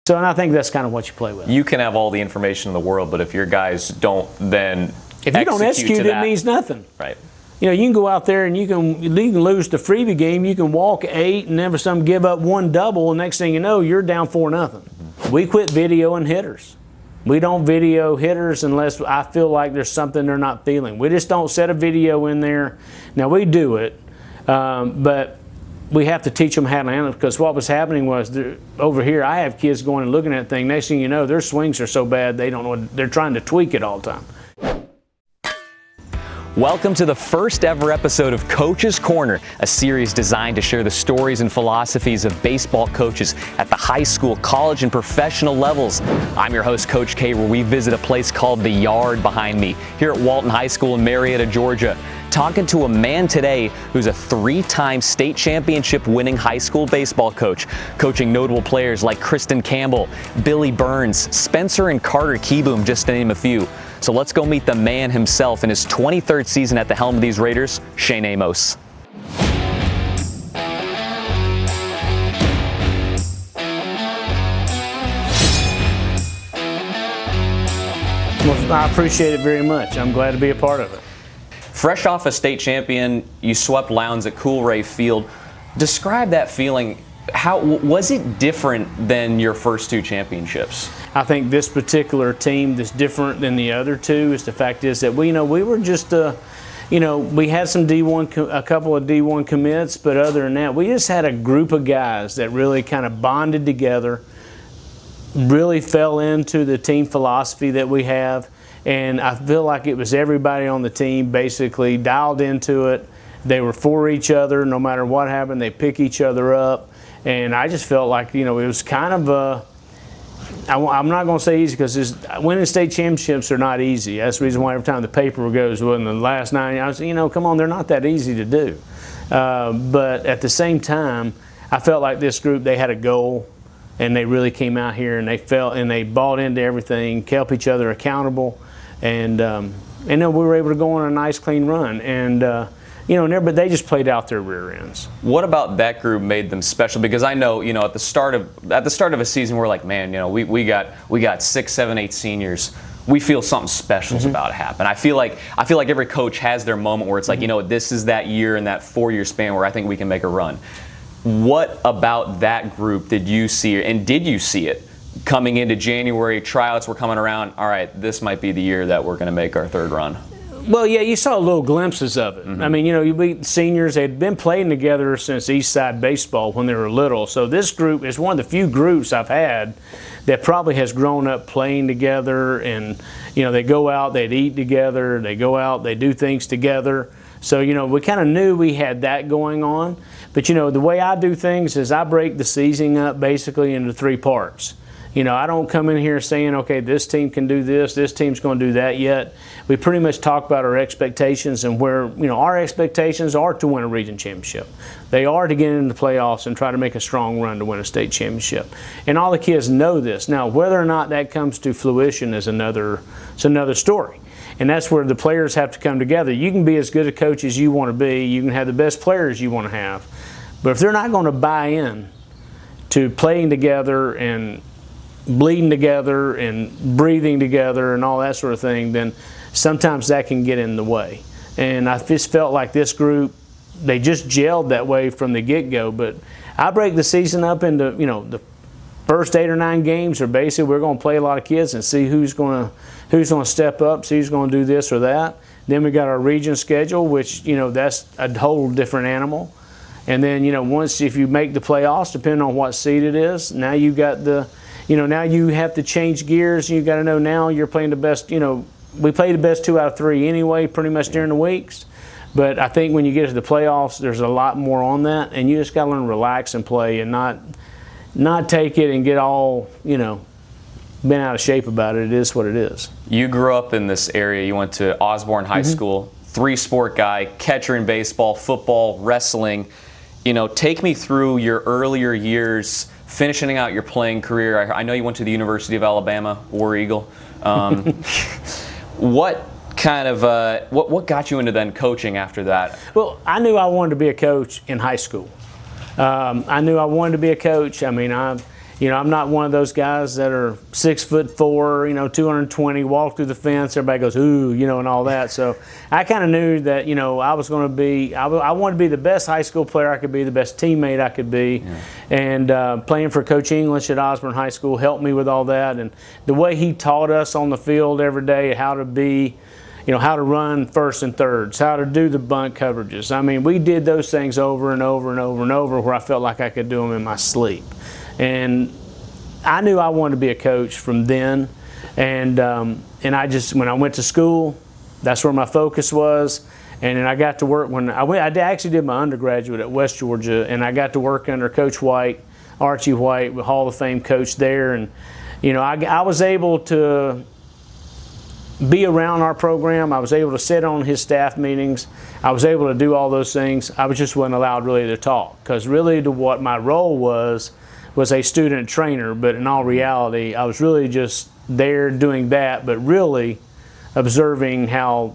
So, and I think that's kind of what you play with. You can have all the information in the world, but if your guys don't then if you don't execute, it means nothing. Right. You know, you can go out there and you can lose the freebie game. You can walk 8 and never some give up 1 double, and next thing you know, you're down 4-0. Mm-hmm. We quit videoing hitters. We don't video hitters unless I feel like there's something they're not feeling. We just don't set a video in there. Now, we do it, but we have to teach them how to handle it, because what was happening was over here I have kids going and looking at that thing. Next thing you know, their swings are so bad they don't know what, they're trying to tweak it all the time. Welcome to the first ever episode of Coach's Corner, a series designed to share the stories and philosophies of baseball coaches at the high school, college, and professional levels. I'm your host, Coach K, where we visit a place called The Yard behind me here at Walton High School in Marietta, Georgia. Talking to a man today who's a 3-time state championship winning high school baseball coach, coaching notable players like Kristen Campbell, Billy Burns, Spencer and Carter Keyboom, just to name a few. So let's go meet the man himself in his 23rd season at the helm of these Raiders, Shane Amos. Well, I appreciate it very much. I'm glad to be a part of it. Fresh off a state champion, you swept Lowndes at Coolray Field. Describe that feeling. How was it different than your first 2 championships? I think this particular team that's different than the other 2 is the fact is that we were just we had some a couple of D1 commits, but other than that, we just had a group of guys that really kind of bonded together, really fell into the team philosophy that we have, and I feel like it was everybody on the team basically dialed into it. They were for each other. No matter what happened, they pick each other up. And I just felt like, it was kind of I'm not going to say easy, because winning state championships are not easy. That's the reason why every time the paper goes, well, in the last 9, I was, come on, they're not that easy to do. But at the same time, I felt like this group, they had a goal, and they really came out here and they bought into everything, kept each other accountable, and then we were able to go on a nice, clean run. And but they just played out their rear ends. What about that group made them special? Because I know, at the start of a season, we're like, man, we got 6, 7, 8 seniors. We feel something special's about to happen. I feel like every coach has their moment where it's like, this is that year in that 4-year span where I think we can make a run. What about that group did you see, and did you see it coming into January? Tryouts were coming around. All right, this might be the year that we're going to make our 3rd run. Well, yeah, you saw little glimpses of it. I mean, we seniors, they'd been playing together since East Side Baseball when they were little. So this group is one of the few groups I've had that probably has grown up playing together, and, they go out, they'd eat together, they go out, they do things together. So, we kind of knew we had that going on. But, the way I do things is I break the season up basically into 3 parts. I don't come in here saying, okay, this team can do this team's going to do that yet. We pretty much talk about our expectations and where, our expectations are to win a region championship. They are to get into the playoffs and try to make a strong run to win a state championship. And all the kids know this. Now, whether or not that comes to fruition is another story. And that's where the players have to come together. You can be as good a coach as you want to be. You can have the best players you want to have. But if they're not going to buy in to playing together and bleeding together and breathing together and all that sort of thing, then sometimes that can get in the way. And I just felt like this group, they just gelled that way from the get-go. But I break the season up into, the first 8 or 9 games are basically we're going to play a lot of kids and see who's going to step up, see who's going to do this or that. Then we got our region schedule, which, that's a whole different animal. And then, once if you make the playoffs, depending on what seed it is, now you got now you have to change gears. You got to know now you're playing the best. We play the best 2 out of 3 anyway, pretty much during the weeks. But I think when you get to the playoffs, there's a lot more on that, and you just got to learn to relax and play, and not take it and get all bent out of shape about it. It is what it is. You grew up in this area. You went to Osborne High School. 3-sport guy, catcher in baseball, football, wrestling. Take me through your earlier years, finishing out your playing career. I know you went to the University of Alabama, War Eagle. What kind of what got you into then coaching after that? Well, I knew I wanted to be a coach in high school. I knew I wanted to be a coach. I mean, You know, I'm not one of those guys that are 6'4", 220, walk through the fence. Everybody goes, ooh, and all that. So I kind of knew that, I was going to be, I wanted to be the best high school player I could be, the best teammate I could be. Yeah. And playing for Coach English at Osborne High School helped me with all that. And the way he taught us on the field every day how to be, how to run first and thirds, how to do the bunt coverages. I mean, we did those things over and over and over and over where I felt like I could do them in my sleep. And I knew I wanted to be a coach from then. And I just, when I went to school, that's where my focus was. And then I got to work when I actually did my undergraduate at West Georgia, and I got to work under Coach White, Archie White, Hall of Fame coach there. And, I was able to be around our program. I was able to sit on his staff meetings. I was able to do all those things. I just wasn't allowed really to talk, because really what my role was a student trainer, but in all reality, I was really just there doing that, but really observing how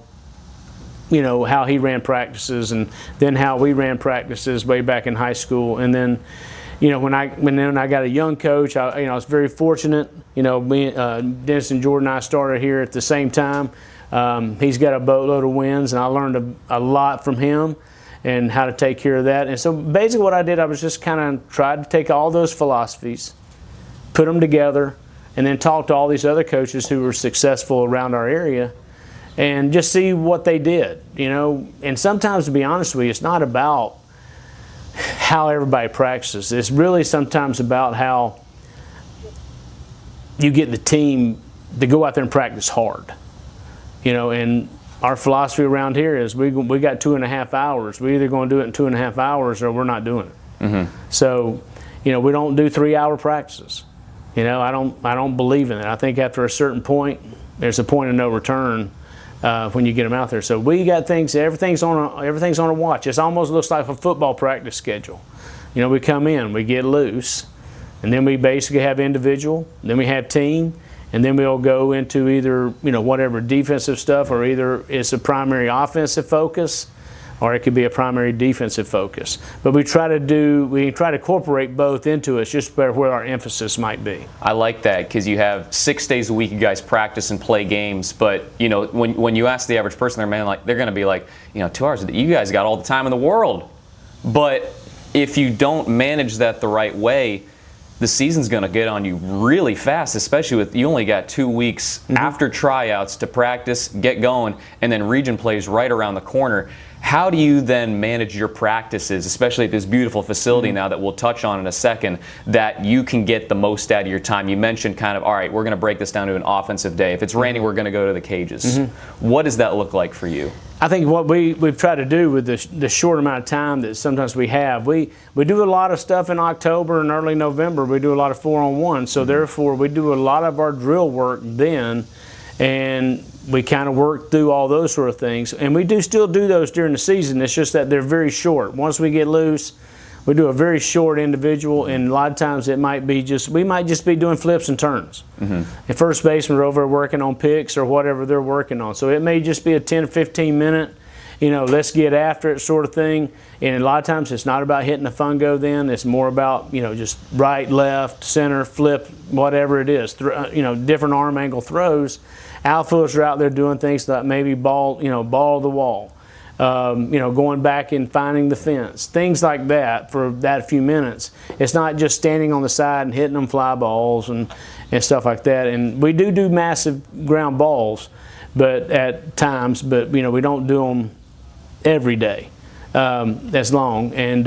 he ran practices, and then how we ran practices way back in high school. And then, when I got a young coach, I was very fortunate. Dennis and Jordan and I started here at the same time. He's got a boatload of wins, and I learned a lot from him and how to take care of that. And so basically what I did, I was just kind of tried to take all those philosophies, put them together, and then talk to all these other coaches who were successful around our area and just see what they did, And sometimes, to be honest with you, it's not about how everybody practices. It's really sometimes about how you get the team to go out there and practice hard, and our philosophy around here is we got 2.5 hours. We're either going to do it in 2.5 hours or we're not doing it. Mm-hmm. So, we don't do 3-hour practices. I don't believe in it. I think after a certain point, there's a point of no return when you get them out there. So we got things. Everything's on a watch. It almost looks like a football practice schedule. We come in, we get loose, and then we basically have individual. Then we have team. And then we'll go into either, whatever defensive stuff, or either it's a primary offensive focus, or it could be a primary defensive focus. But we try to incorporate both into it, just where our emphasis might be. I like that, because you have 6 days a week you guys practice and play games. But, when you ask the average person, they're going to be like, 2 hours, you guys got all the time in the world. But if you don't manage that the right way, the season's going to get on you really fast, especially with you only got 2 weeks after tryouts to practice, get going, and then region plays right around the corner. How do you then manage your practices, especially at this beautiful facility now that we'll touch on in a second, that you can get the most out of your time? You mentioned kind of, all right, we're going to break this down to an offensive day. If it's raining, we're going to go to the cages. What does that look like for you? I think what we've tried to do with the short amount of time that sometimes we have, we do a lot of stuff in October and early November. We do a lot of 4-on-1, so therefore we do a lot of our drill work then, and we kind of work through all those sort of things. And we still do those during the season. It's just that they're very short. Once we get loose, we do a very short individual, and a lot of times we might just be doing flips and turns. And first basemen are over working on picks or whatever they're working on. So it may just be a 10 or 15 minute, let's get after it sort of thing. And a lot of times it's not about hitting the fungo then. It's more about, just right, left, center, flip, whatever it is. Different arm angle throws. Outfielders are out there doing things like maybe ball to the wall. Going back and finding the fence, things like that for that few minutes. It's not just standing on the side and hitting them fly balls and stuff like that. And we do massive ground balls, but at times, but we don't do them every day as long. And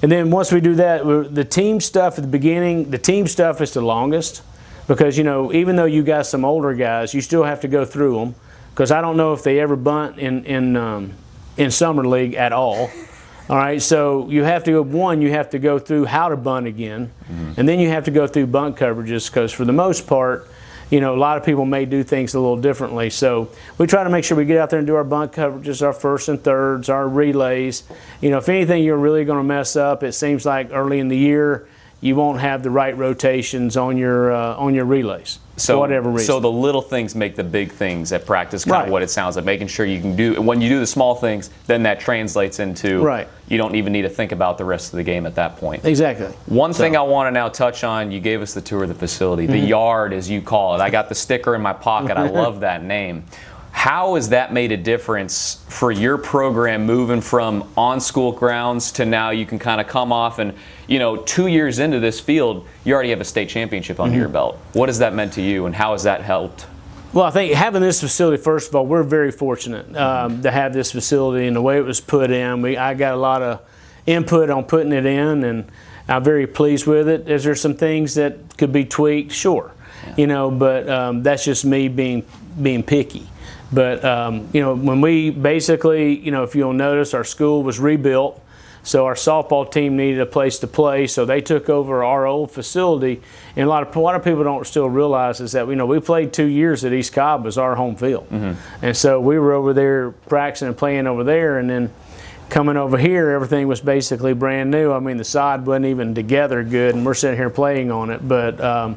then once we do that, the team stuff at the beginning, the team stuff is the longest, because even though you got some older guys, you still have to go through them. Because I don't know if they ever bunt in summer league at all. All right, so you have to go through how to bunt again, and then you have to go through bunt coverages, because for the most part, a lot of people may do things a little differently. So we try to make sure we get out there and do our bunt coverages, our first and thirds, our relays. If anything you're really going to mess up, it seems like early in the year, you won't have the right rotations on your relays for whatever reason. So the little things make the big things at practice, kind Right. of what it sounds like, making sure you can do, when you do the small things, then that translates into, Right. you don't even need to think about the rest of the game at that point. Exactly. One thing I want to now touch on, you gave us the tour of the facility, the yard as you call it. I got the sticker in my pocket. I love that name. How has that made a difference for your program moving from on school grounds to now you can kind of come off and, 2 years into this field, you already have a state championship under your belt. What has that meant to you and how has that helped? Well, I think having this facility, first of all, we're very fortunate to have this facility and the way it was put in. I got a lot of input on putting it in, and I'm very pleased with it. Is there some things that could be tweaked? Sure. But that's just me being picky. But, when we basically, if you'll notice, our school was rebuilt. So our softball team needed a place to play, so they took over our old facility. And a lot of people don't still realize is that we played 2 years at East Cobb was our home field, and so we were over there practicing and playing over there, and then coming over here, everything was basically brand new. I mean, the sod wasn't even together good, and we're sitting here playing on it, but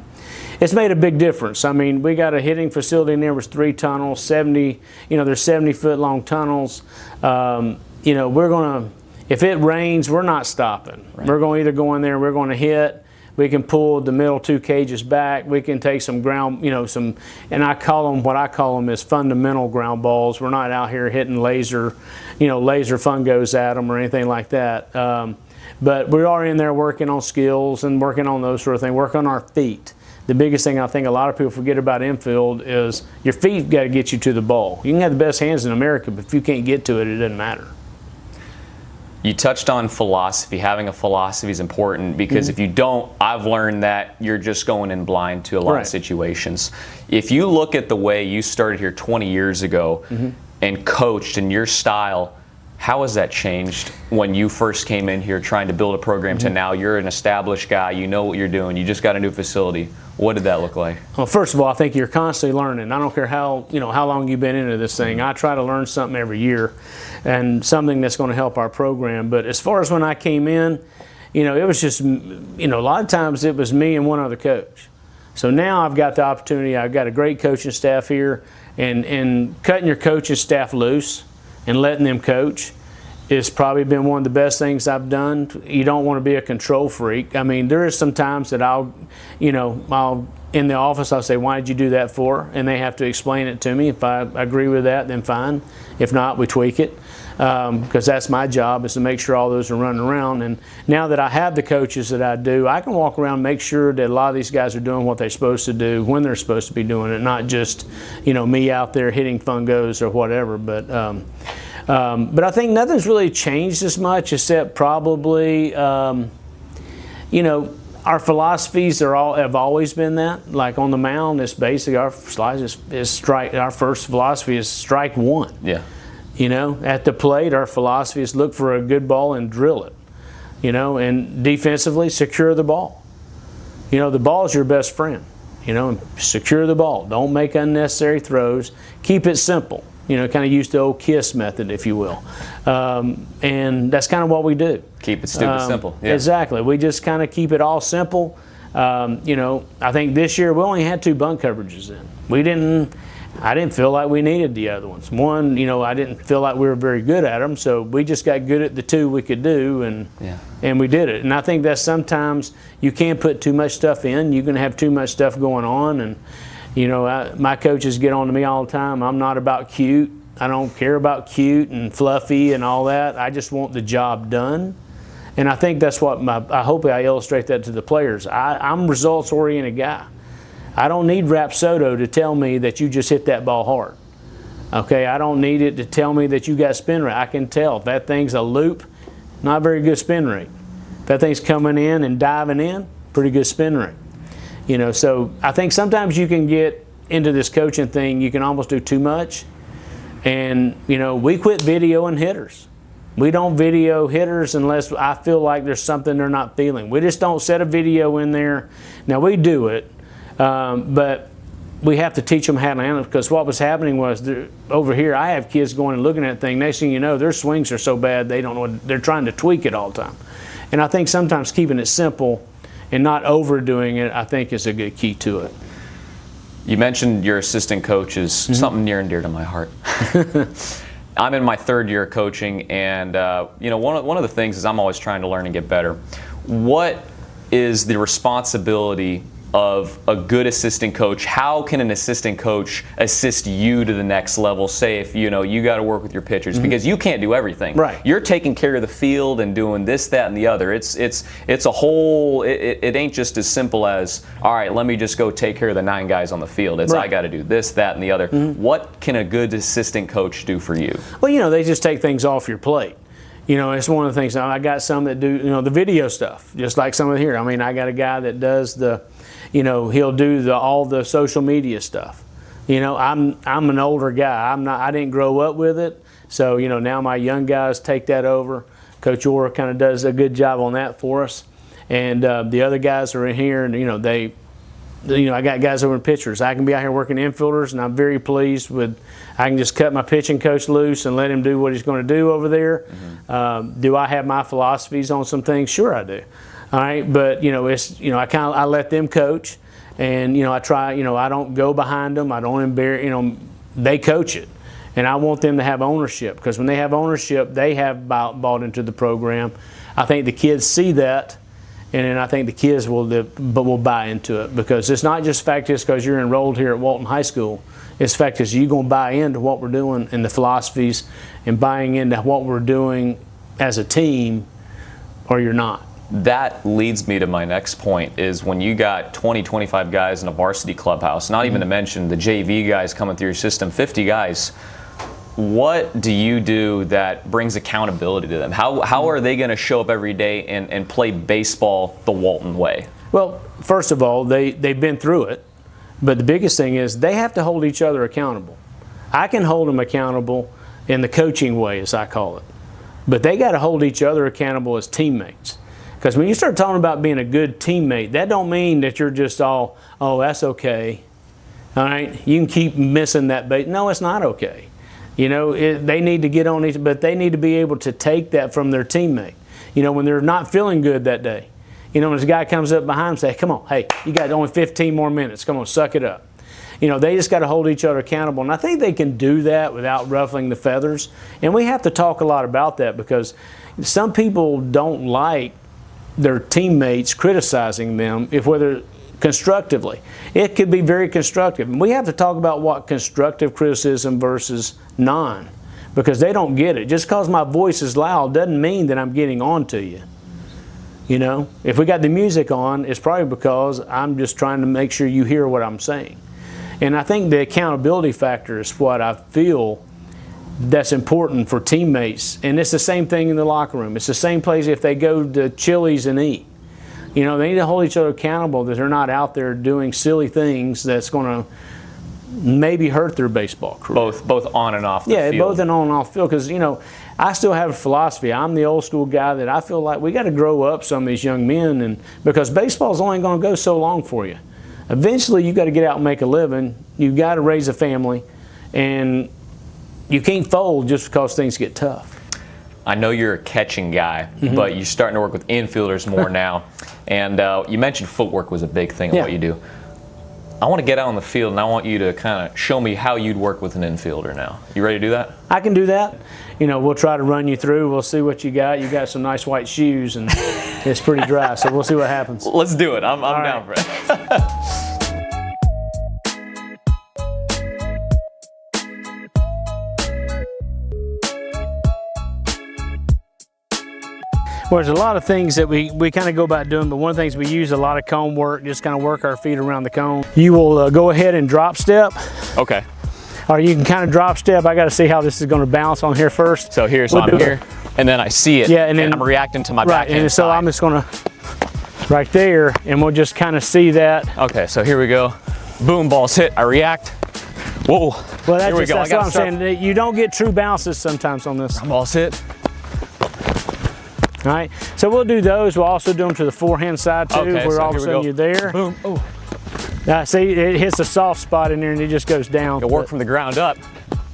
it's made a big difference. I mean, we got a hitting facility in there with 3 tunnels, 70. There's 70-foot long tunnels. We're gonna. If it rains, we're not stopping. Right. We're going to either go in there and we're going to hit. We can pull the middle 2 cages back. We can take some ground, and I call them is fundamental ground balls. We're not out here hitting laser fungos at them or anything like that. But we are in there working on skills and working on those sort of things, work on our feet. The biggest thing I think a lot of people forget about infield is your feet got to get you to the ball. You can have the best hands in America, but if you can't get to it, it doesn't matter. You touched on philosophy. Having a philosophy is important because if you don't, I've learned that you're just going in blind to a lot of situations. If you look at the way you started here 20 years ago and coached and your style, how has that changed when you first came in here trying to build a program to now you're an established guy, you know what you're doing, you just got a new facility? What did that look like? Well, first of all, I think you're constantly learning. I don't care how long you've been into this thing. I try to learn something every year and something that's going to help our program. But as far as when I came in, it was just, a lot of times it was me and one other coach. So now I've got the opportunity, I've got a great coaching staff here, and cutting your coaching staff loose and letting them coach has probably been one of the best things I've done. You don't want to be a control freak. I mean, there is some times that I'll in the office, I'll say, why did you do that for? And they have to explain it to me. If I agree with that, then fine. If not, we tweak it. Because that's my job, is to make sure all those are running around. And now that I have the coaches that I do, I can walk around and make sure that a lot of these guys are doing what they're supposed to do when they're supposed to be doing it, not just me out there hitting fungos or whatever. But I think nothing's really changed as much, except probably our philosophies have always been that. Like on the mound, it's basically our strike. Our first philosophy is strike one. Yeah. At the plate, our philosophy is look for a good ball and drill it. And defensively, secure the ball. The ball is your best friend. And secure the ball. Don't make unnecessary throws. Keep it simple. Kind of use the old KISS method, if you will. And that's kind of what we do. Keep it stupid simple. Yeah. Exactly. We just kind of keep it all simple. I think this year we only had 2 bunt coverages in. I didn't feel like we needed the other ones. One, I didn't feel like we were very good at them, so we just got good at the 2 we could do, and we did it. And I think that sometimes you can't put too much stuff in. You can have too much stuff going on, and my coaches get on to me all the time. I'm not about cute. I don't care about cute and fluffy and all that. I just want the job done. And I think that's what I hope I illustrate that to the players. I'm a results-oriented guy. I don't need Rapsodo to tell me that you just hit that ball hard. Okay, I don't need it to tell me that you got spin rate. I can tell if that thing's a loop, not very good spin rate. If that thing's coming in and diving in, pretty good spin rate. So I think sometimes you can get into this coaching thing, you can almost do too much. And, we quit videoing hitters. We don't video hitters unless I feel like there's something they're not feeling. We just don't set a video in there. Now, we do it, but we have to teach them how to handle it, because what was happening was over here I have kids going and looking at that thing. Next thing you know, their swings are so bad they don't know. They're trying to tweak it all the time. And I think sometimes keeping it simple and not overdoing it, I think is a good key to it. You mentioned your assistant coach is something near and dear to my heart. I'm in my third year of coaching, and one of the things is I'm always trying to learn and get better. What is the responsibility of a good assistant coach? How can an assistant coach assist you to the next level? Say if you got to work with your pitchers, because you can't do everything. Right. You're taking care of the field and doing this, that, and the other. It's a whole. It ain't just as simple as, all right, let me just go take care of the 9 guys on the field. It's right. I got to do this, that, and the other. What can a good assistant coach do for you? Well, they just take things off your plate. It's one of the things. I got some that do, the video stuff, just like some of here. I mean, I got a guy that does he'll do all the social media stuff. I'm an older guy. I didn't grow up with it. So, now my young guys take that over. Coach Orr kind of does a good job on that for us. And the other guys are in here, and, I got guys over in pitchers. I can be out here working infielders, and I'm very pleased with. I can just cut my pitching coach loose and let him do what he's going to do over there. Do I have my philosophies on some things? Sure, I do. All right, but I let them coach, and I try. I don't go behind them. I don't embarrass. They coach it, and I want them to have ownership, because when they have ownership, they have bought into the program. I think the kids see that. And then I think the kids will buy into it, because it's not just fact just because you're enrolled here at Walton High School. It's fact is you're going to buy into what we're doing and the philosophies, and buying into what we're doing as a team, or you're not. That leads me to my next point, is when you got 20, 25 guys in a varsity clubhouse, not even to mention the JV guys coming through your system, 50 guys. What do you do that brings accountability to them? How are they going to show up every day and play baseball the Walton way? Well, first of all, they've been through it. But the biggest thing is they have to hold each other accountable. I can hold them accountable in the coaching way, as I call it. But they got to hold each other accountable as teammates. Because when you start talking about being a good teammate, that don't mean that you're just all, oh, that's okay. All right? You can keep missing that bait. No, it's not okay. They need to get on each, but they need to be able to take that from their teammate. When they're not feeling good that day. When this guy comes up behind them and say, come on, hey, you got only 15 more minutes. Come on, suck it up. They just got to hold each other accountable. And I think they can do that without ruffling the feathers. And we have to talk a lot about that, because some people don't like their teammates criticizing them, whether constructively. It could be very constructive. And we have to talk about what constructive criticism versus non, because they don't get it. Just because my voice is loud doesn't mean that I'm getting on to you. If we got the music on, it's probably because I'm just trying to make sure you hear what I'm saying. And I think the accountability factor is what I feel that's important for teammates. And it's the same thing in the locker room. It's the same place if they go to Chili's and eat. They need to hold each other accountable, that they're not out there doing silly things that's going to maybe hurt their baseball career. Both on and off the field. Yeah, both on and off the field. Because, I still have a philosophy. I'm the old school guy that I feel like we got to grow up some of these young men, and because baseball's only going to go so long for you. Eventually, you got to get out and make a living. You got to raise a family, and you can't fold just because things get tough. I know you're a catching guy, but you're starting to work with infielders more now. And you mentioned footwork was a big thing in what you do. I want to get out on the field, and I want you to kind of show me how you'd work with an infielder now. You ready to do that? I can do that. We'll try to run you through. We'll see what you got. You got some nice white shoes, and it's pretty dry, so we'll see what happens. Let's do it. I'm down for it. Well, there's a lot of things that we kind of go about doing, but one of the things we use a lot of cone work, just kind of work our feet around the cone. You will go ahead and drop step. Okay. Or you can kind of drop step. I got to see how this is going to bounce on here first. So I'm here, and then I see it, and then I'm reacting to my backhand and so side. I'm just going to, right there, and we'll just kind of see that. Okay, so here we go. Boom, ball's hit, I react. Whoa, well, here we go. That's what I'm saying. You don't get true bounces sometimes on this. Ball's hit. All right, so we'll do those. We'll also do them to the forehand side too, okay, where so all of a sudden you're there. Boom, oh. See, it hits a soft spot in there and it just goes down. It'll work from the ground up.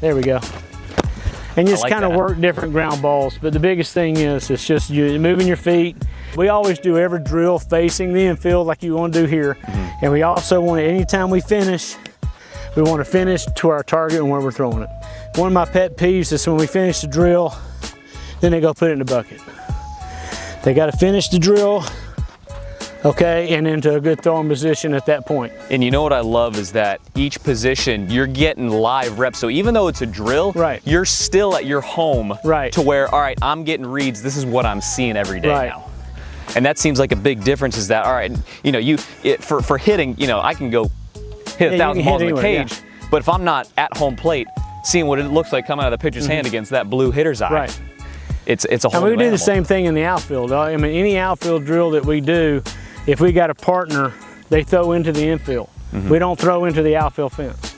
There we go. And just like kind of work different ground balls. But the biggest thing is, it's just you moving your feet. We always do every drill facing the infield like you want to do here. And we also want to, anytime we finish, we want to finish to our target and where we're throwing it. One of my pet peeves is when we finish the drill, then they go put it in the bucket. They got to finish the drill, okay, and into a good throwing position at that point. And you know what I love is that each position, you're getting live reps. So even though it's a drill, right, you're still at your home, right, to where, all right, I'm getting reads. This is what I'm seeing every day right now. And that seems like a big difference is that, all right, you know, for hitting, you know, I can go hit 1,000 balls in the cage, but if I'm not at home plate, seeing what it looks like coming out of the pitcher's hand against that blue hitter's eye, right, it's a whole and we do animal. the same thing in the outfield. I mean, any outfield drill that we do, if we got a partner, they throw into the infield. We don't throw into the outfield fence.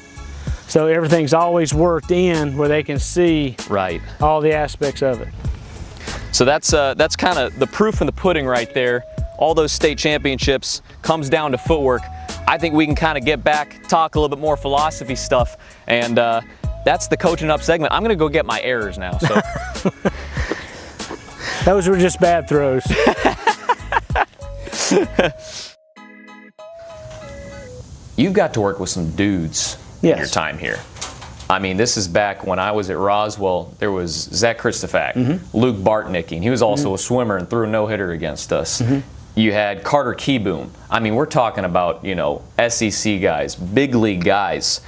So everything's always worked in where they can see all the aspects of it. So that's kind of the proof in the pudding right there. All those state championships comes down to footwork. I think we can kind of get back, talk a little bit more philosophy stuff, and that's the coaching up segment. I'm gonna go get my errors now. So those were just bad throws. You've got to work with some dudes in your time here. I mean, this is back when I was at Roswell. There was Zach Christofak, Luke Bartnicki, and he was also a swimmer and threw a no-hitter against us. You had Carter Keyboom. I mean, we're talking about, you know, SEC guys, big league guys.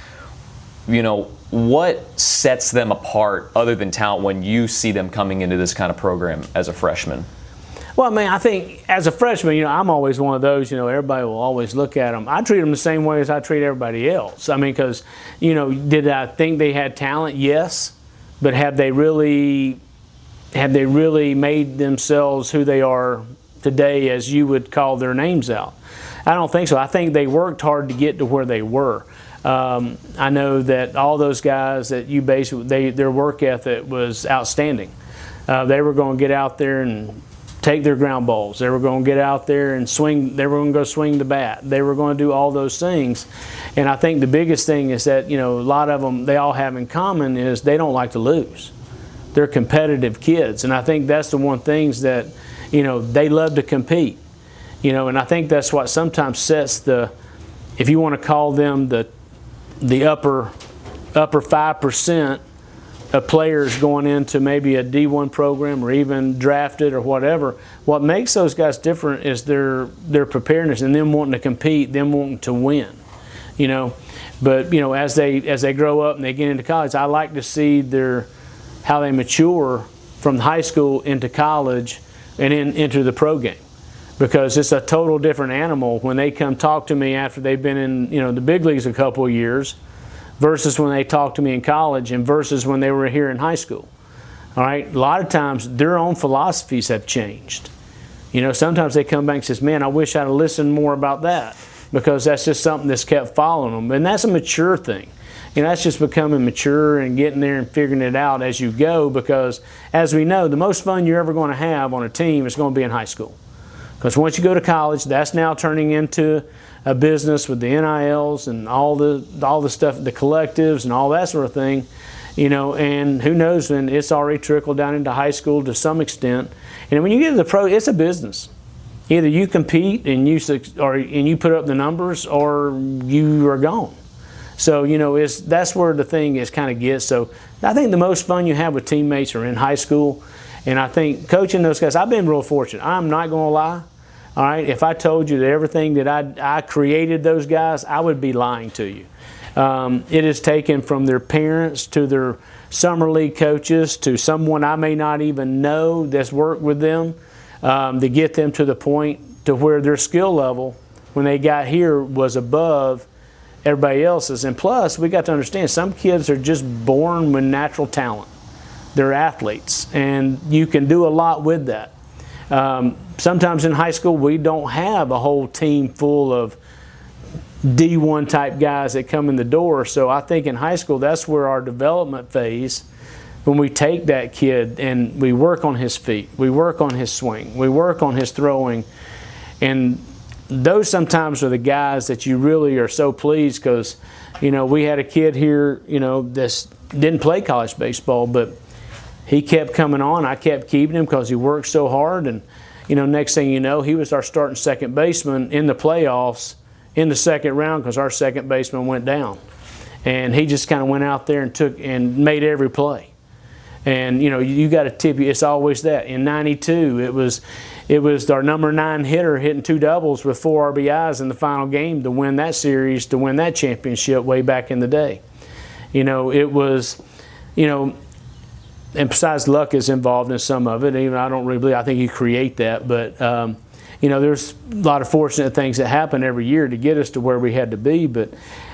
You know, what sets them apart other than talent when you see them coming into this kind of program as a freshman? Well, I mean, I think as a freshman, you know, I'm always one of those, you know, everybody will always look at them. I treat them the same way as I treat everybody else. I mean, because, you know, did I think they had talent? Yes. But have they really made themselves who they are today as you would call their names out? I don't think so. I think they worked hard to get to where they were. I know that all those guys that you basically, their work ethic was outstanding. They were going to get out there and take their ground balls. They were going to get out there and swing. They were going to go swing the bat. They were going to do all those things. And I think the biggest thing is that, you know, a lot of them, they all have in common is they don't like to lose. They're competitive kids. And I think that's the one things that, you know, they love to compete. You know, and I think that's what sometimes sets the, if you want to call them the upper 5% of players going into maybe a D1 program or even drafted or whatever, what makes those guys different is their preparedness and them wanting to compete, them wanting to win, you know. But, you know, as they grow up and they get into college, I like to see how they mature from high school into college and into the pro game, because it's a total different animal when they come talk to me after they've been in, you know, the big leagues a couple of years versus when they talk to me in college and versus when they were here in high school. All right, a lot of times their own philosophies have changed. You know, sometimes they come back and says, man, I wish I'd have listened more about that, because that's just something that's kept following them. And that's a mature thing. You know, that's just becoming mature and getting there and figuring it out as you go, because as we know, the most fun you're ever going to have on a team is going to be in high school. Because once you go to college, that's now turning into a business with the NILs and all the stuff, the collectives and all that sort of thing, you know, and who knows when it's already trickled down into high school to some extent. And when you get to the pro, it's a business. Either you compete and you put up the numbers, or you are gone. So, you know, that's where the thing is kind of gets. So I think the most fun you have with teammates are in high school. And I think coaching those guys, I've been real fortunate. I'm not going to lie. All right, if I told you that everything that I created those guys, I would be lying to you. It is taken from their parents to their summer league coaches to someone I may not even know that's worked with them to get them to the point to where their skill level when they got here was above everybody else's. And plus, we got to understand some kids are just born with natural talent. They're athletes, and you can do a lot with that. Sometimes in high school, we don't have a whole team full of D1 type guys that come in the door. So I think in high school, that's where our development phase, when we take that kid and we work on his feet, we work on his swing, we work on his throwing, and those sometimes are the guys that you really are so pleased, because, you know, we had a kid here, you know, that didn't play college baseball, but he kept coming on. I kept keeping him because he worked so hard, and next thing you know, he was our starting second baseman in the playoffs in the second round because our second baseman went down. And he just kind of went out there and made every play. And, you got to tip you. It's always that. In 92, it was our number 9 hitter hitting 2 doubles with 4 RBIs in the final game to win that series, to win that championship way back in the day. It was, and besides luck is involved in some of it. Even I don't really believe, I think you create that. But, there's a lot of fortunate things that happen every year to get us to where we had to be. But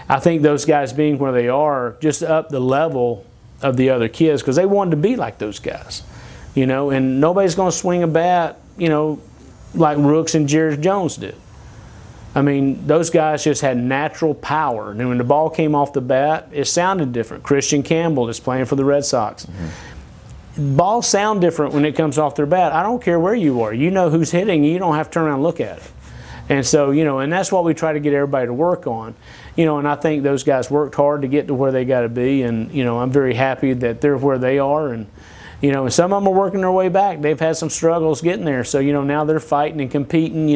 I think those guys being where they are just up the level of the other kids because they wanted to be like those guys, and nobody's going to swing a bat, like Rooks and Jared Jones did. I mean, those guys just had natural power. And when the ball came off the bat, it sounded different. Christian Campbell is playing for the Red Sox. Balls sound different when it comes off their bat. I don't care where you are. You know who's hitting. You don't have to turn around and look at it. And so, and that's what we try to get everybody to work on. And I think those guys worked hard to get to where they got to be. And, I'm very happy that they're where they are. And, and some of them are working their way back. They've had some struggles getting there. So, now they're fighting and competing,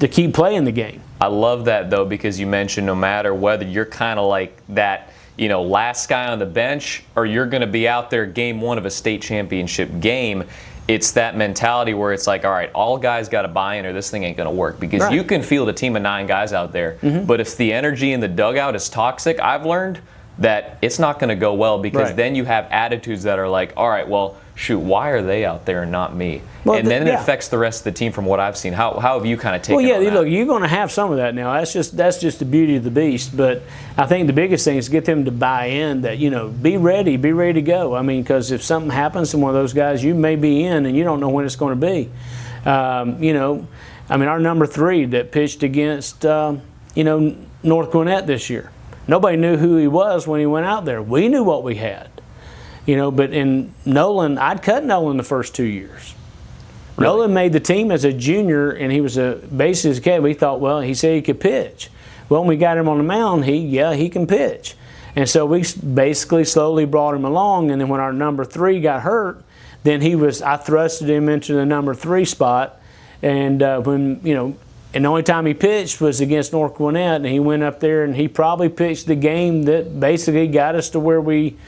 to keep playing the game. I love that, though, because you mentioned no matter whether you're kind of like that, last guy on the bench or you're going to be out there game 1 of a state championship game, it's that mentality where it's like, all right, all guys got to buy in or this thing ain't going to work. Because right. You can field a team of 9 guys out there, but if the energy in the dugout is toxic, I've learned that it's not going to go well because right. then you have attitudes that are like, all right, well, shoot, why are they out there and not me? Well, and then it affects the rest of the team from what I've seen. How have you kind of taken Well, yeah, on that? look, you're going to have some of that now. That's just the beauty of the beast. But I think the biggest thing is get them to buy in that, be ready to go. I mean, because if something happens to one of those guys, you may be in and you don't know when it's going to be. Our number 3 that pitched against, North Gwinnett this year. Nobody knew who he was when he went out there. We knew what we had. But in Nolan, I'd cut Nolan the first 2 years. Really? Nolan made the team as a junior, and he was basically a kid. We thought, well, he said he could pitch. Well, when we got him on the mound, he can pitch. And so we basically slowly brought him along, and then when our number 3 got hurt, then I thrusted him into the number 3 spot, and and the only time he pitched was against North Gwinnett, and he went up there and he probably pitched the game that basically got us to where we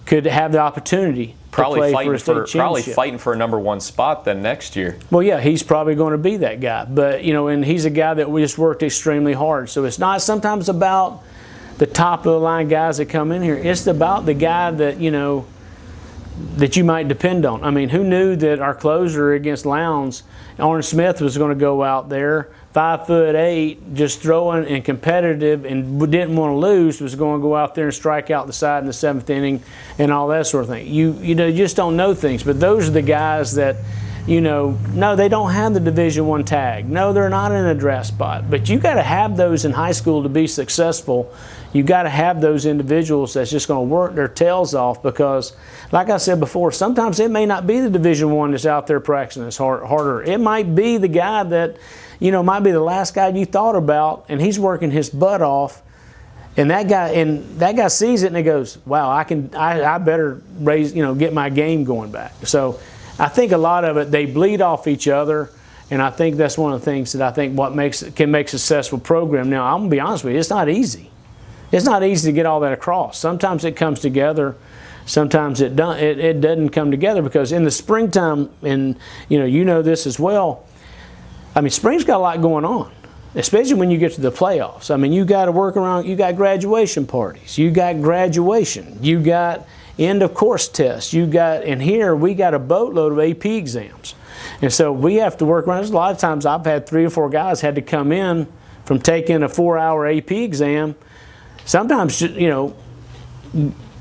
could have the opportunity to play for a state championship. Probably fighting for a number 1 spot then next year. Well, yeah, he's probably going to be that guy. But, and he's a guy that we just worked extremely hard. So it's not sometimes about the top of the line guys that come in here. It's about the guy that, that you might depend on. I mean, who knew that our closer against Lowndes, Orange Smith, was going to go out there 5'8", just throwing and competitive, and didn't want to lose, was going to go out there and strike out the side in the 7th inning and all that sort of thing. You just don't know things. But those are the guys that, no, they don't have the Division I tag. No, they're not in a draft spot. But you got to have those in high school to be successful. You got to have those individuals that's just going to work their tails off because, like I said before, sometimes it may not be the Division I that's out there practicing as harder. It might be the guy that, might be the last guy you thought about, and he's working his butt off, and that guy sees it and he goes, "Wow, I better raise, get my game going back." So, I think a lot of it they bleed off each other, and I think that's one of the things that I think can make a successful program. Now, I'm gonna be honest with you, it's not easy. It's not easy to get all that across. Sometimes it comes together. Sometimes it doesn't come together because in the springtime, and this as well. I mean, spring's got a lot going on, especially when you get to the playoffs. I mean, you got to work around. You got graduation parties. You got graduation. You got end of course tests. And here we got a boatload of AP exams, and so we have to work around. There's a lot of times I've had 3 or 4 guys had to come in from taking a 4-hour AP exam. Sometimes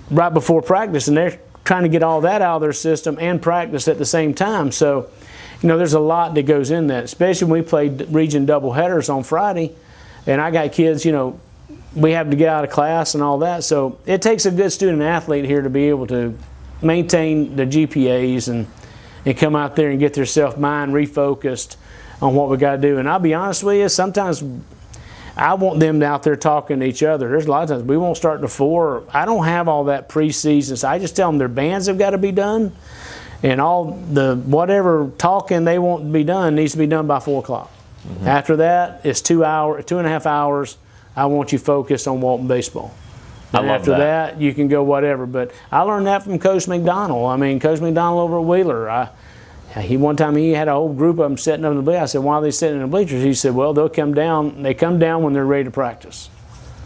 right before practice, and they're trying to get all that out of their system and practice at the same time. So. There's a lot that goes in that, especially when we played region doubleheaders on Friday, and I got kids, we have to get out of class and all that. So it takes a good student athlete here to be able to maintain the GPAs and come out there and get their mind refocused on what we got to do. And I'll be honest with you, sometimes I want them out there talking to each other. There's a lot of times we won't start to 4. I don't have all that preseason. So I just tell them their bands have got to be done. And all the whatever talking they want to be done needs to be done by 4 o'clock. Mm-hmm. After that, it's 2.5 hours. I want you focused on Walton baseball. And after that, you can go whatever. But I learned that from Coach McDonald. I mean, Coach McDonald over at Wheeler. One time he had a whole group of them sitting up in the bleachers. I said, why are they sitting in the bleachers? He said, well, they'll come down. They come down when they're ready to practice.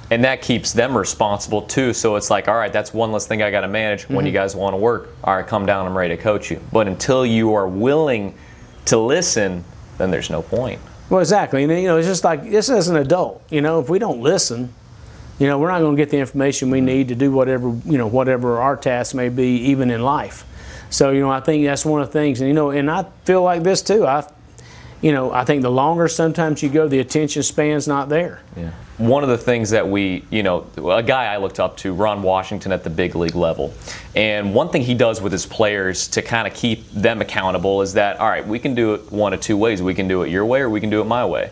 And that keeps them responsible too. So it's like, all right, that's one less thing I got to manage. When you guys want to work, all right, come down, I'm ready to coach you. But until you are willing to listen, then there's no point. Well, exactly. And it's just like this as an adult. If we don't listen, we're not going to get the information we need to do whatever our task may be, even in life. So, I think that's one of the things. And I feel like this too. I think the longer sometimes you go, the attention span's not there. Yeah. One of the things that a guy I looked up to, Ron Washington at the big league level, and one thing he does with his players to kind of keep them accountable is that, all right, we can do it one of two ways. We can do it your way or we can do it my way.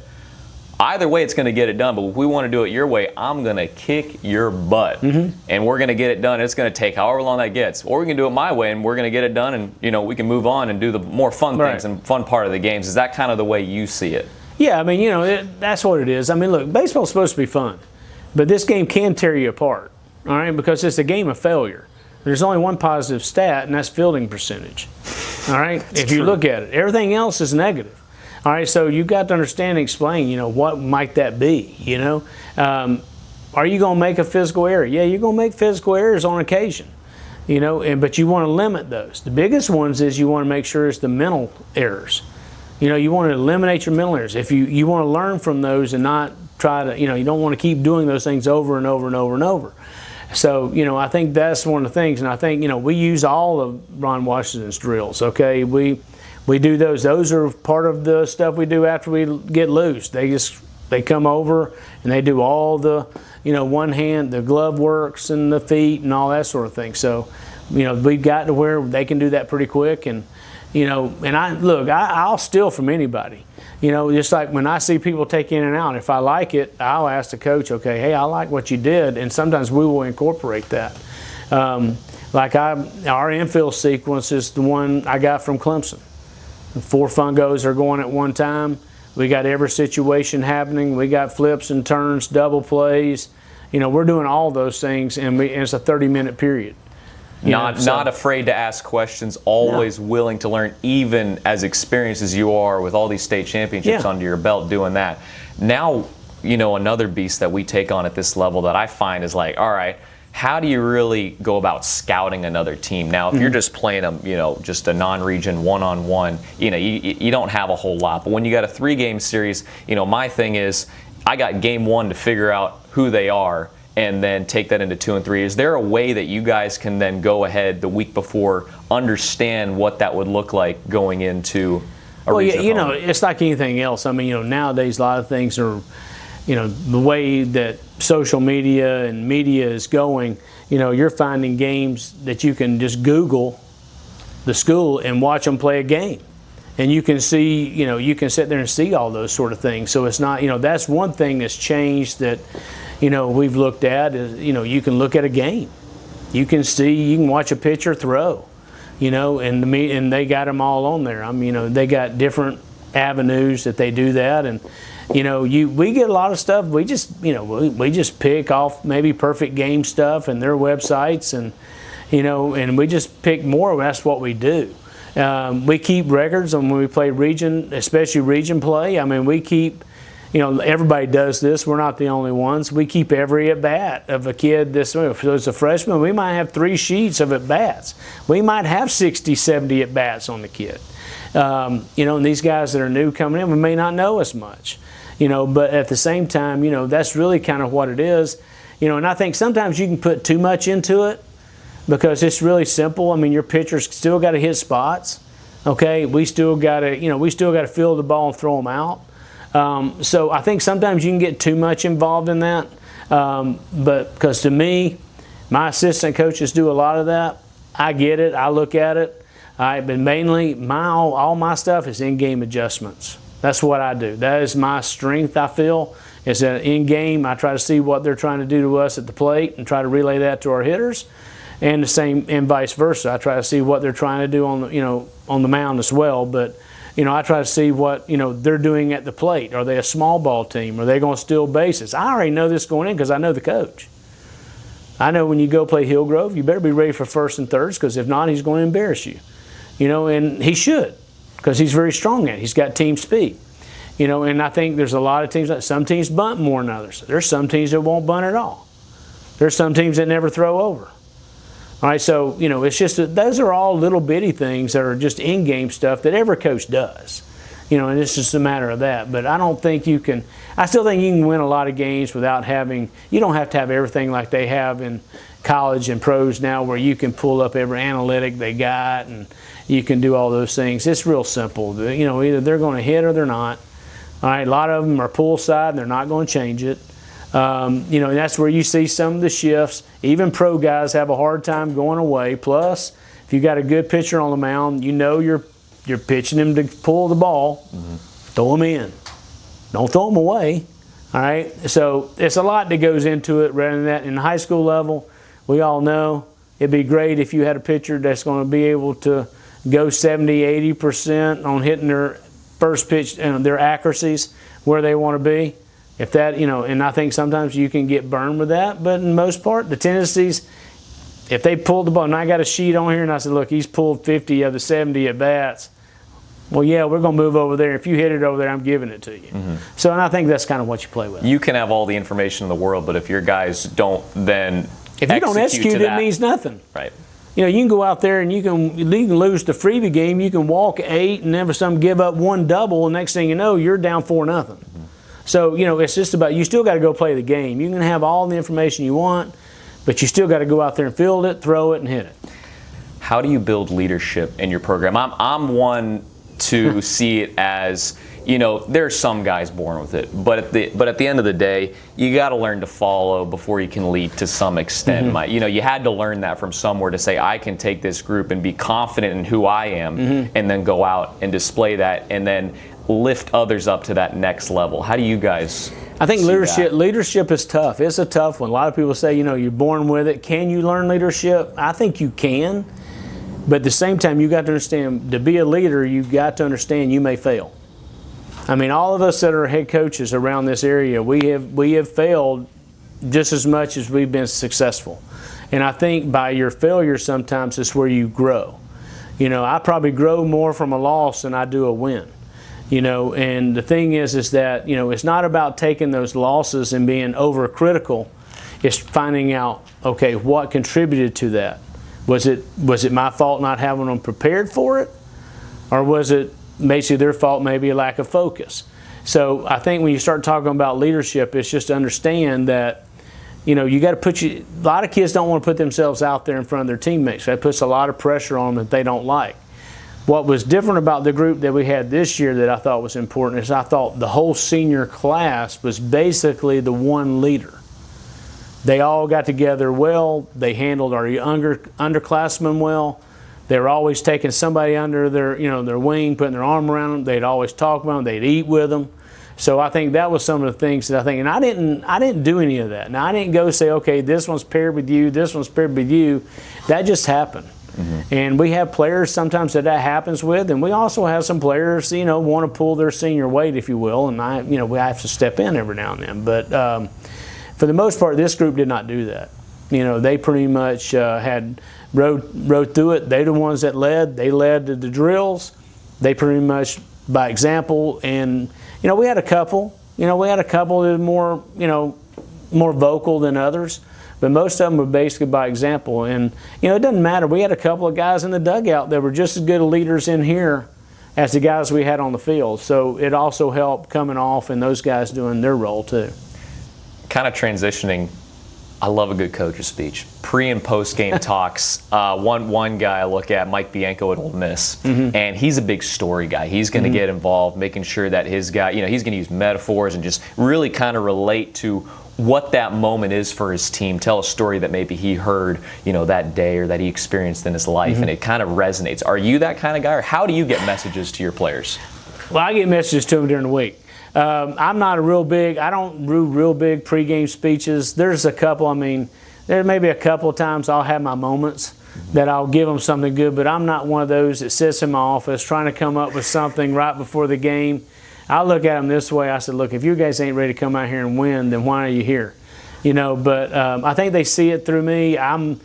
Either way, it's going to get it done, but if we want to do it your way, I'm going to kick your butt, and we're going to get it done. It's going to take however long that gets. Or we can do it my way, and we're going to get it done, and we can move on and do the more fun things and fun part of the games. Is that kind of the way you see it? Yeah, I mean, that's what it is. I mean, look, baseball's supposed to be fun, but this game can tear you apart, all right, because it's a game of failure. There's only one positive stat, and that's fielding percentage, all right, if you look at it. Everything else is negative. All right, so you've got to understand and explain, what might that be, Are you going to make a physical error? Yeah, you're going to make physical errors on occasion, but you want to limit those. The biggest ones is you want to make sure it's the mental errors. You want to eliminate your mental errors. If you want to learn from those and not try to, you don't want to keep doing those things over and over and over and over. So, I think that's one of the things, and I think, we use all of Ron Washington's drills, okay? We do those. Those are part of the stuff we do after we get loose. They come over and they do all the, one hand, the glove works and the feet and all that sort of thing. So, we've got to where they can do that pretty quick. And, and I'll steal from anybody. Just like when I see people take in and out, if I like it, I'll ask the coach, okay, hey, I like what you did. And sometimes we will incorporate that. Our infield sequence is the one I got from Clemson. 4 fungos are going at one time. We got every situation happening. We got flips and turns, double plays. We're doing all those things, and it's a 30-minute period. Not afraid to ask questions, always willing to learn, even as experienced as you are with all these state championships under your belt doing that. Now, another beast that we take on at this level that I find is like, all right, how do you really go about scouting another team? Now, if you're just playing them, just a non-region one-on-one, you don't have a whole lot. But when you got a 3-game series, my thing is I got game 1 to figure out who they are and then take that into 2 and 3. Is there a way that you guys can then go ahead the week before, understand what that would look like going into a region? Well, it's like anything else. I mean, nowadays a lot of things are, the way that social media and media is going, you're finding games that you can just Google the school and watch them play a game. And you can see, you can sit there and see all those sort of things. So it's not, that's one thing that's changed that, we've looked at is, you can look at a game. You can watch a pitcher throw, and they got them all on there. I mean, they got different avenues that they do that. And, we get a lot of stuff. We just, we just pick off maybe Perfect Game stuff and their websites, and, and we just pick more. That's what we do. We keep records on when we play region, especially region play. I mean, we keep, everybody does this. We're not the only ones. We keep every at-bat of a kid. If it's a freshman, we might have 3 sheets of at-bats. We might have 60, 70 at-bats on the kid. And these guys that are new coming in, we may not know as much. But at the same time, that's really kind of what it is. And I think sometimes you can put too much into it because it's really simple. I mean, your pitcher's still got to hit spots. Okay, we still got to field the ball and throw them out. So I think sometimes you can get too much involved in that. But because to me, my assistant coaches do a lot of that. I get it. I look at it. But mainly, all my stuff is in-game adjustments. That's what I do. That is my strength, I feel, is that in-game I try to see what they're trying to do to us at the plate and try to relay that to our hitters. and the same and vice versa. I try to see what they're trying to do on the mound as well, but I try to see what they're doing at the plate. Are they a small ball team? Are they going to steal bases? I already know this going in because I know the coach. I know when you go play Hillgrove, you better be ready for first and thirds, because if not, he's going to embarrass you. And he should, because he's very strong at it. He's got team speed. And I think there's a lot of teams, some teams bunt more than others. There's some teams that won't bunt at all. There's some teams that never throw over. All right, so, it's just that those are all little bitty things that are just in-game stuff that every coach does. And it's just a matter of that. But I don't think you can – I still think you can win a lot of games without having – you don't have to have everything like they have in college and pros now, where you can pull up every analytic they got and you can do all those things. It's real simple. Either they're going to hit or they're not. All right, a lot of them are pull side and they're not going to change it. And that's where you see some of the shifts. Even pro guys have a hard time going away. Plus, if you got a good pitcher on the mound, you're pitching him to pull the ball. Mm-hmm. Throw him in. Don't throw him away. All right? So it's a lot that goes into it rather than that. In the high school level, we all know it'd be great if you had a pitcher that's going to be able to go 70, 80% on hitting their first pitch and their accuracies where they want to be. If that, and I think sometimes you can get burned with that, but in most part, the tendencies, if they pulled the ball, and I got a sheet on here and I said, look, he's pulled 50 of the 70 at bats. Well, yeah, we're going to move over there. If you hit it over there, I'm giving it to you. Mm-hmm. So, and I think that's kind of what you play with. You can have all the information in the world, but if your guys don't then if you don't execute, it means nothing. Right. You can go out there and you can lose the freebie game. You can walk 8 and never some give up 1 double, and next thing you know, you're down 4-0. Mm-hmm. So, it's just about, you still got to go play the game. You can have all the information you want, but you still got to go out there and field it, throw it, and hit it. How do you build leadership in your program? I'm one to see it as, there's some guys born with it, but at the end of the day, you got to learn to follow before you can lead to some extent. Mm-hmm. You had to learn that from somewhere to say, I can take this group and be confident in who I am, mm-hmm. and then go out and display that, and then lift others up to that next level. How do you guys I think leadership is tough. It's a tough one. A lot of people say, you're born with it. Can you learn leadership? I think you can. But at the same time, you got to understand, to be a leader, you've got to understand you may fail. I mean, all of us that are head coaches around this area, we have failed just as much as we've been successful. And I think by your failure sometimes is where you grow. I probably grow more from a loss than I do a win. And the thing is that, it's not about taking those losses and being overcritical. It's finding out, okay, what contributed to that? Was it my fault not having them prepared for it? Or was it basically their fault, maybe a lack of focus? So I think when you start talking about leadership, it's just to understand that, you got to a lot of kids don't want to put themselves out there in front of their teammates. That puts a lot of pressure on them that they don't like. What was different about the group that we had this year that I thought was important is I thought the whole senior class was basically the one leader. They all got together well. They handled our younger underclassmen well. They were always taking somebody under their wing, putting their arm around them. They'd always talk about them. They'd eat with them. So I think that was some of the things that I think, and I didn't do any of that. Now I didn't go say, okay, this one's paired with you, this one's paired with you. That just happened. Mm-hmm. And we have players sometimes that happens with, and we also have some players, want to pull their senior weight, if you will, and we have to step in every now and then. But for the most part, this group did not do that. They pretty much had rode through it. They're the ones that led. They led the drills. They pretty much by example. And we had a couple. That were more vocal than others. But most of them were basically by example. And, it doesn't matter. We had a couple of guys in the dugout that were just as good leaders in here as the guys we had on the field. So it also helped coming off and those guys doing their role too. Kind of transitioning, I love a good coach's speech. Pre- and post-game talks. One guy I look at, Mike Bianco at Ole Miss, mm-hmm. and he's a big story guy. He's going to mm-hmm. get involved, making sure that his guy, he's going to use metaphors and just really kind of relate to what that moment is for his team. Tell a story that maybe he heard, that day or that he experienced in his life, mm-hmm. and it kind of resonates. Are you that kind of guy, or how do you get messages to your players? Well, I get messages to them during the week. I'm not I don't do real big pregame speeches. There's a couple, there may be a couple of times I'll have my moments that I'll give them something good, but I'm not one of those that sits in my office trying to come up with something right before the game. I look at them this way. I said, look, if you guys ain't ready to come out here and win, then why are you here? But I think they see it through me. I'm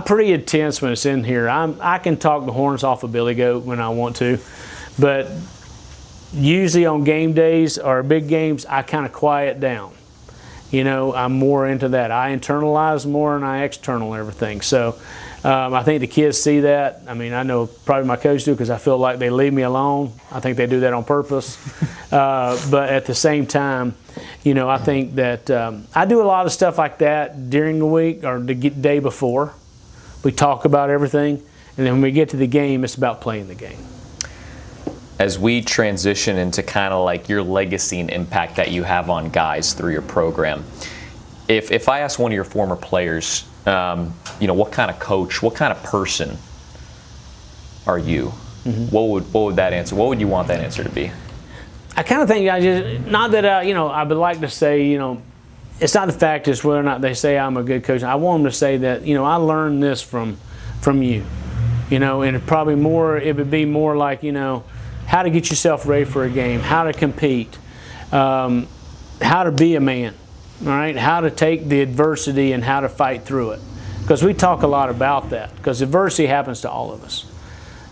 pretty intense when it's in here. I can talk the horns off a billy goat when I want to, but usually on game days or big games, I kind of quiet down. I'm more into that. I internalize more and I external everything. So I think the kids see that. I mean, I know probably my coach do because I feel like they leave me alone. I think they do that on purpose. But at the same time, I think that I do a lot of stuff like that during the week or the day before. We talk about everything. And then when we get to the game, it's about playing the game. As we transition into kind of like your legacy and impact that you have on guys through your program, if I ask one of your former players, what kind of coach, what kind of person are you? Mm-hmm. What would that answer? What would you want that answer to be? I kind of think not that I would like to say it's not the fact is whether or not they say I'm a good coach. I want them to say that I learned this from you, and it would be more like how to get yourself ready for a game, how to compete, how to be a man, all right, how to take the adversity and how to fight through it. Because we talk a lot about that, because adversity happens to all of us.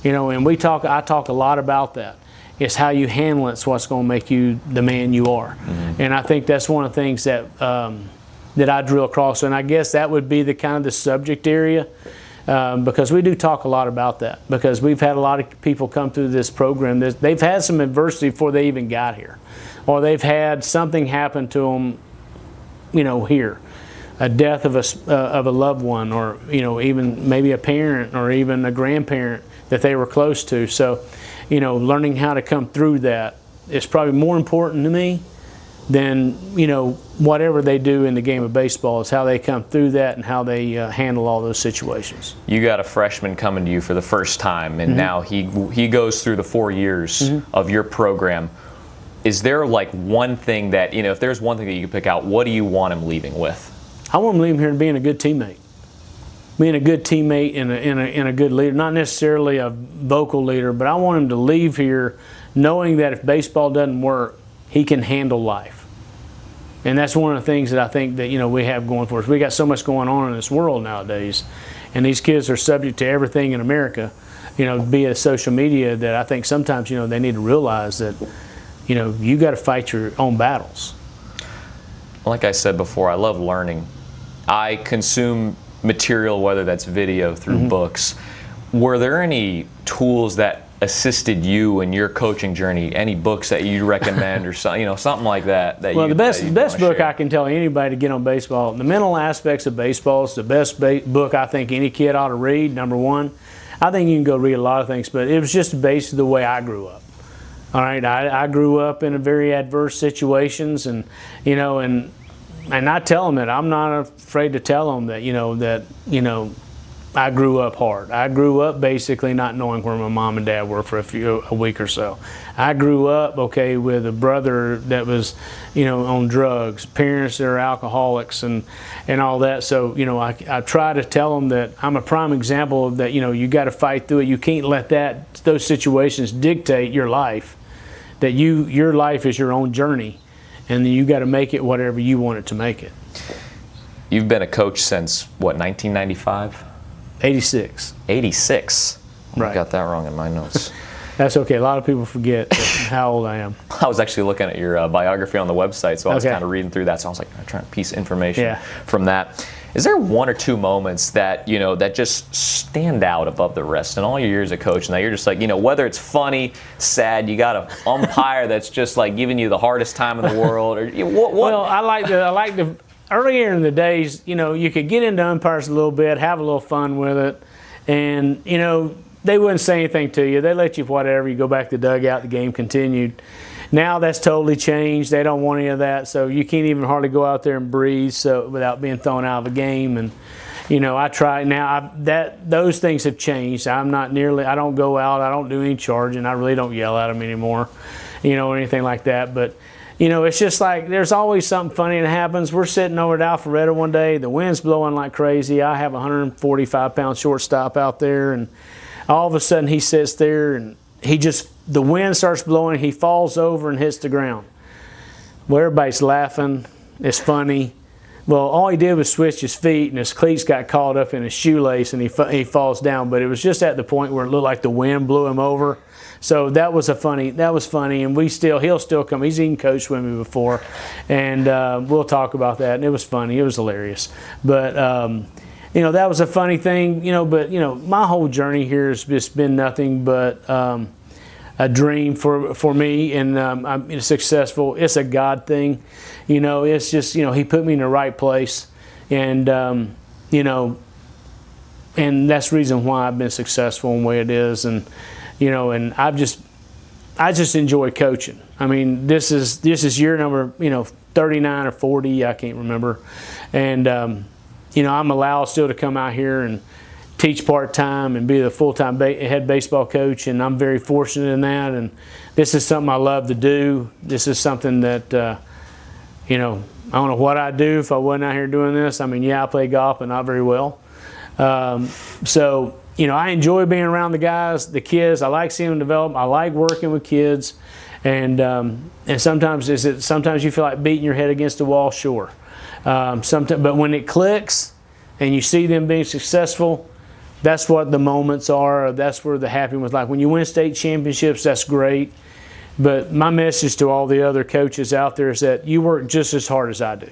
And I talk a lot about that. It's how you handle it's what's going to make you the man you are. Mm-hmm. And I think that's one of the things that I drill across. And I guess that would be the kind of the subject area. Because we do talk a lot about that, because we've had a lot of people come through this program that they've had some adversity before they even got here, or they've had something happen to them, here, a death of a loved one, or even maybe a parent or even a grandparent that they were close to. So, learning how to come through that is probably more important to me than whatever they do in the game of baseball. Is how they come through that and how they handle all those situations. You got a freshman coming to you for the first time, and mm-hmm. now he goes through the 4 years mm-hmm. of your program. Is there like one thing that if there's one thing that you could pick out, what do you want him leaving with? I want him leaving here being a good teammate, and a good leader. Not necessarily a vocal leader, but I want him to leave here knowing that if baseball doesn't work, he can handle life. And that's one of the things that I think that we have going for us. We got so much going on in this world nowadays, and these kids are subject to everything in America, via social media, that I think sometimes they need to realize that you got to fight your own battles. Like I said before, I love learning. I consume material, whether that's video through mm-hmm. books. Were there any tools that assisted you in your coaching journey? Any books that you recommend, or something like that? Well, the best book I can tell anybody to get on baseball, The Mental Aspects of Baseball, is the best book I think any kid ought to read. Number one, I think you can go read a lot of things, but it was just based the way I grew up. All right, I grew up in a very adverse situations, and I tell them that I'm not afraid to tell them that I grew up hard. I grew up basically not knowing where my mom and dad were for a week or so. I grew up, with a brother that was, on drugs, parents that are alcoholics and all that. So, I try to tell them that I'm a prime example of that, you got to fight through it. You can't let those situations dictate your life, that your life is your own journey, and you got to make it whatever you want it to make it. You've been a coach since, 1995? 86. 86. Right. I got that wrong in my notes. That's okay. A lot of people forget how old I am. I was actually looking at your biography on the website, so I was kind of reading through that. So I was like, I'm trying to piece information from that. Is there one or two moments that that just stand out above the rest in all your years of coaching? That you're just like, whether it's funny, sad, you got an umpire that's just like giving you the hardest time in the world, or what? Well, I like the. Earlier in the days, you could get into umpires a little bit, have a little fun with it, and, they wouldn't say anything to you. They let you whatever. You go back to the dugout, the game continued. Now that's totally changed. They don't want any of that, so you can't even hardly go out there and breathe without being thrown out of a game. And, I try now. Those things have changed. I don't go out. I don't do any charging. I really don't yell at them anymore, or anything like that. But it's just like there's always something funny that happens. We're sitting over at Alpharetta one day. The wind's blowing like crazy. I have a 145-pound shortstop out there, and all of a sudden he sits there, and the wind starts blowing. He falls over and hits the ground. Well, everybody's laughing. It's funny. Well, all he did was switch his feet, and his cleats got caught up in his shoelace, and he falls down. But it was just at the point where it looked like the wind blew him over. So that was funny, and he'll still come. He's even coached with me before, and we'll talk about that. And it was funny. It was hilarious. But that was a funny thing. But my whole journey here has just been nothing but a dream for me, and I'm successful. It's a God thing. It's just, he put me in the right place, and, and that's the reason why I've been successful in the way it is. And, and I just enjoy coaching. I mean, this is year number, 39 or 40, I can't remember. And, I'm allowed still to come out here and teach part-time and be the full-time head baseball coach, and I'm very fortunate in that. And this is something I love to do. This is something that, I don't know what I'd do if I wasn't out here doing this. I mean, yeah, I play golf, but not very well. So, I enjoy being around the guys, the kids. I like seeing them develop. I like working with kids. And sometimes you feel like beating your head against the wall, sure. But when it clicks and you see them being successful, that's what the moments are. That's where the happiness, like when you win state championships, that's great. But my message to all the other coaches out there is that you work just as hard as I do.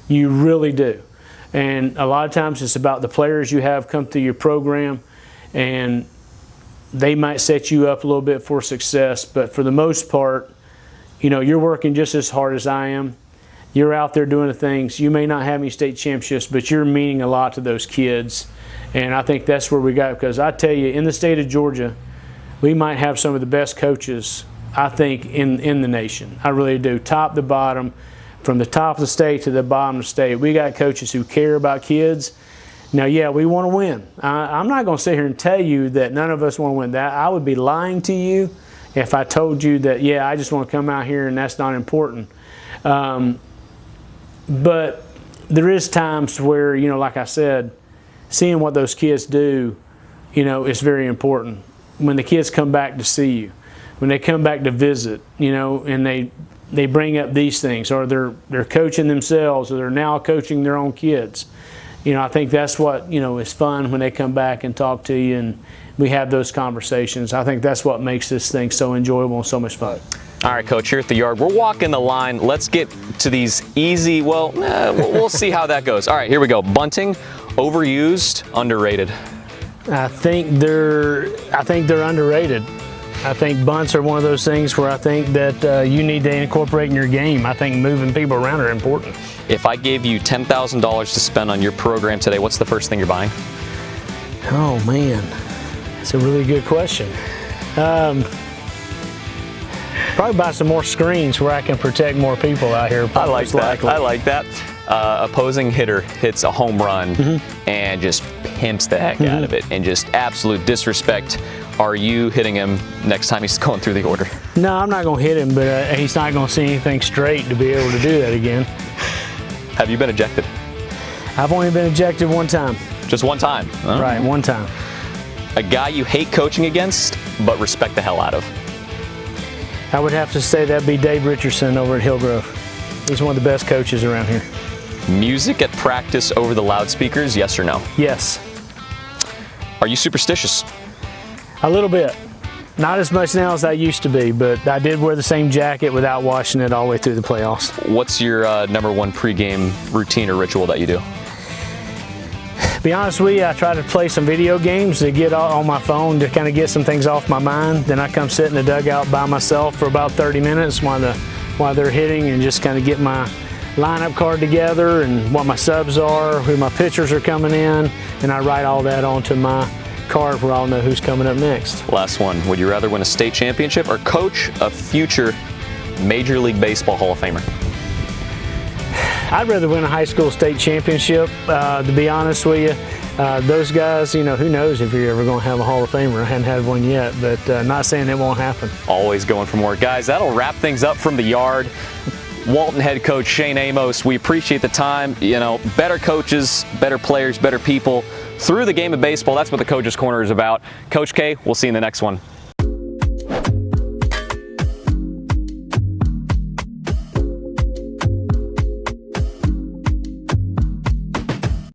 You really do. And a lot of times it's about the players you have come through your program, and they might set you up a little bit for success. But for the most part, you're working just as hard as I am. You're out there doing the things. You may not have any state championships, but you're meaning a lot to those kids. And I think that's where we got, because I tell you, in the state of Georgia, we might have some of the best coaches, I think, in the nation. I really do. Top to bottom, from the top of the state to the bottom of the state. We got coaches who care about kids. Now, yeah, we want to win. I'm not going to sit here and tell you that none of us want to win. That I would be lying to you if I told you that, yeah, I just want to come out here and that's not important. But there is times where, like I said, seeing what those kids do, is very important. When the kids come back to see you, when they come back to visit, and they bring up these things, or they're coaching themselves, or they're now coaching their own kids. I think that's what, is fun when they come back and talk to you and we have those conversations. I think that's what makes this thing so enjoyable and so much fun. All right, Coach, here at the yard, we're walking the line. Let's get to these easy, we'll see how that goes. All right, here we go. Bunting, overused, underrated? I think they're underrated. I think bunts are one of those things where I think that you need to incorporate in your game. I think moving people around are important. If I gave you $10,000 to spend on your program today, what's the first thing you're buying? Oh, man. That's a really good question. Probably buy some more screens where I can protect more people out here. I like that. Opposing hitter hits a home run and just pimps the heck out of it, and just absolute disrespect. Are you hitting him next time he's going through the order? No, I'm not going to hit him, but he's not going to see anything straight to be able to do that again. Have you been ejected? I've only been ejected one time. Just one time? Oh. Right, one time. A guy you hate coaching against, but respect the hell out of? I would have to say that'd be Dave Richardson over at Hillgrove. He's one of the best coaches around here. Music at practice over the loudspeakers, yes or no? Yes. Are you superstitious? A little bit. Not as much now as I used to be, but I did wear the same jacket without washing it all the way through the playoffs. What's your number one pregame routine or ritual that you do? To be honest with you, I try to play some video games to get on my phone to kind of get some things off my mind. Then I come sit in the dugout by myself for about 30 minutes while they're hitting, and just kind of get my lineup card together and what my subs are, who my pitchers are coming in, and I write all that onto my card where I'll know who's coming up next. Last one. Would you rather win a state championship or coach a future Major League Baseball Hall of Famer? I'd rather win a high school state championship, to be honest with you. those guys, you know, who knows if you're ever going to have a Hall of Famer. I hadn't had one yet, but not saying it won't happen. Always going for more. Guys, that'll wrap things up from the yard. Walton head coach Shane Amos, we appreciate the time. You know, better coaches, better players, better people through the game of baseball. That's what the Coach's Corner is about. Coach K, we'll see you in the next one.